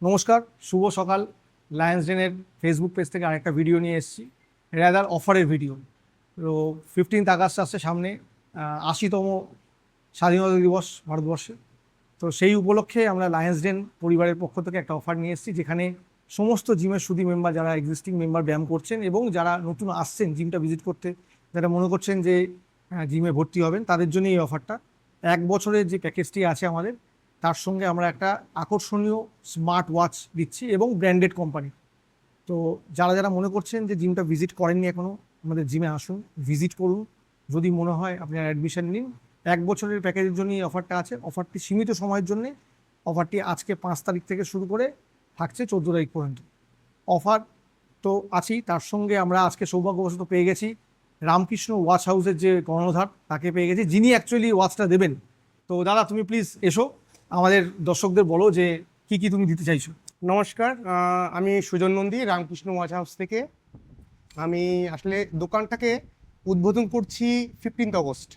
নমস্কার, শুভ সকাল। Lions ডেনের Facebook page থেকে আরেকটা ভিডিও নিয়ে এসেছি, রেদার অফারের ভিডিও। তো 15 আগস্ট আসছে সামনে, 80তম স্বাধীনতা দিবস ভারতবর্ষে। তো সেই উপলক্ষে আমরা লায়ন্স ডেন পরিবারের পক্ষ থেকে একটা অফার নিয়ে এসেছি, যেখানে সমস্ত জিমের সুদী মেম্বার, যারা এক্সিস্টিং মেম্বার ব্যায়াম করছেন এবং যারা নতুন আসছেন জিমটা ভিজিট করতে, যারা মনে করছেন যে জিমে ভর্তি হবেন, তাদের জন্য এই অফারটা। 1 বছরের যে প্যাকেজটি আছে আমাদের, তার সঙ্গে আমরা একটা আকর্ষণীয় স্মার্ট ওয়াচ দিচ্ছি এবং ব্র্যান্ডেড কোম্পানি। তো যারা যারা মনে করছেন যে জিমটা ভিজিট করেননি এখনও, আমাদের জিমে আসুন, ভিজিট করুন। যদি মনে হয় আপনার অ্যাডমিশন নিন। 1 বছরের প্যাকেজের জন্য এই অফারটা আছে। অফারটি সীমিত সময়ের জন্যে। অফারটি আজকে 5 তারিখ থেকে শুরু করে থাকছে 14 তারিখ পর্যন্ত। অফার তো আছেই, তার সঙ্গে আমরা আজকে সৌভাগ্যবশত পেয়ে গেছি রামকৃষ্ণ ওয়াচ হাউসের যে কর্ণধার, তাকে পেয়ে গেছি, যিনি অ্যাকচুয়ালি ওয়াচটা দেবেন। তো দাদা, তুমি প্লিজ এসো, আমাদের দর্শকদের বলো যে কি কি তুমি দিতে চাইছো। নমস্কার, আমি সুজন নন্দী, রামকৃষ্ণ ওয়াচ হাউস থেকে। আমি আসলে দোকানটাকে উদ্বোধন করছি 15 আগস্ট,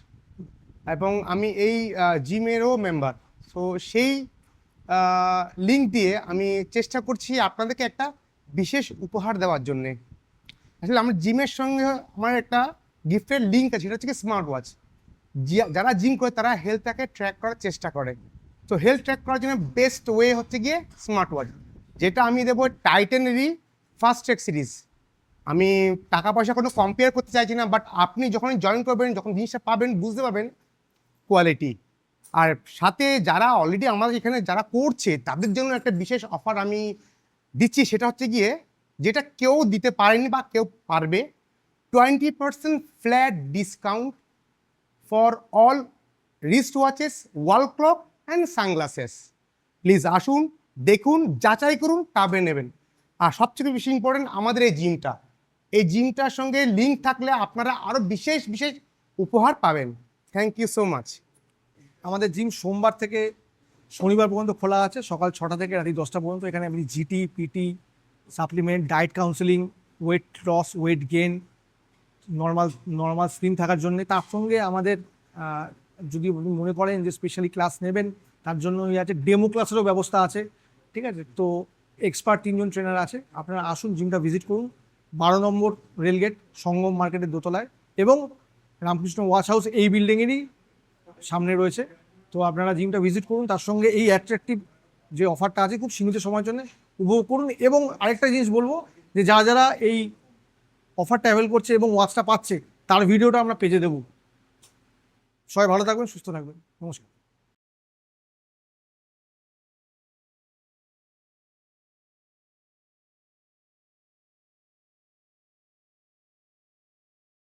এবং আমি এই জিমেরও মেম্বার। সো সেই লিঙ্ক দিয়ে আমি চেষ্টা করছি আপনাদেরকে একটা বিশেষ উপহার দেওয়ার জন্যে। আসলে আমার জিমের সঙ্গে আমার একটা গিফটের লিঙ্ক আছে, সেটা হচ্ছে কি স্মার্ট ওয়াচ। যারা জিম করে তারা হেলথটাকে ট্র্যাক করার চেষ্টা করে। তো হেলথ ট্র্যাক করার জন্য বেস্ট ওয়ে হচ্ছে গিয়ে স্মার্ট ওয়াচ, যেটা আমি দেবো টাইটানেরই ফার্স্ট ট্র্যাক সিরিজ। আমি টাকা পয়সা কোনো কম্পেয়ার করতে চাইছি না, বাট আপনি যখন জয়েন করবেন, যখন জিনিসটা পাবেন, বুঝতে পারবেন কোয়ালিটি। আর সাথে যারা অলরেডি আমাদের এখানে যারা করছে, তাদের জন্য একটা বিশেষ অফার আমি দিচ্ছি। সেটা হচ্ছে গিয়ে, যেটা কেউ দিতে পারেনি বা কেউ পারবে, 20% flat discount for all wrist watches, wall clock and sunglasses. Please আসুন, দেখুন, যাচাই করুন, তবে নেবেন। আর সবচেয়ে বেশি ইম্পর্টেন্ট, আমাদের এই জিমটার সঙ্গে লিঙ্ক থাকলে আপনারা আরও বিশেষ বিশেষ উপহার পাবেন। Thank you so much. আমাদের জিম সোমবার থেকে শনিবার পর্যন্ত খোলা আছে, সকাল 6টা থেকে রাত্রি 10টা পর্যন্ত। এখানে আপনি GT, PT, supplement, diet counselling, weight loss, weight gain, normal normal slim থাকার জন্য। তার সঙ্গে আমাদের যদি আপনি মনে করেন যে স্পেশালি ক্লাস নেবেন, তার জন্য আছে ডেমো ক্লাসেরও ব্যবস্থা আছে। ঠিক আছে, তো এক্সপার্ট 3জন ট্রেনার আছে। আপনারা আসুন, জিমটা ভিজিট করুন। 12 নম্বর রেলগেট, সঙ্গম মার্কেটের দোতলায়, এবং রামকৃষ্ণ ওয়াচ হাউস এই বিল্ডিংয়েরই সামনে রয়েছে। তো আপনারা জিমটা ভিজিট করুন, তার সঙ্গে এই অ্যাট্রাকটিভ যে অফারটা আছে খুব সীমিত সময়ের জন্য উপভোগ করুন। এবং আরেকটা জিনিস বলবো, যে যারা যারা এই অফারটা অ্যাভেল করছে এবং ওয়াচটা পাচ্ছে, তার ভিডিওটা আমরা পেজে দেবো। সবাই ভালো থাকবেন, সুস্থ থাকবেন। নমস্কার।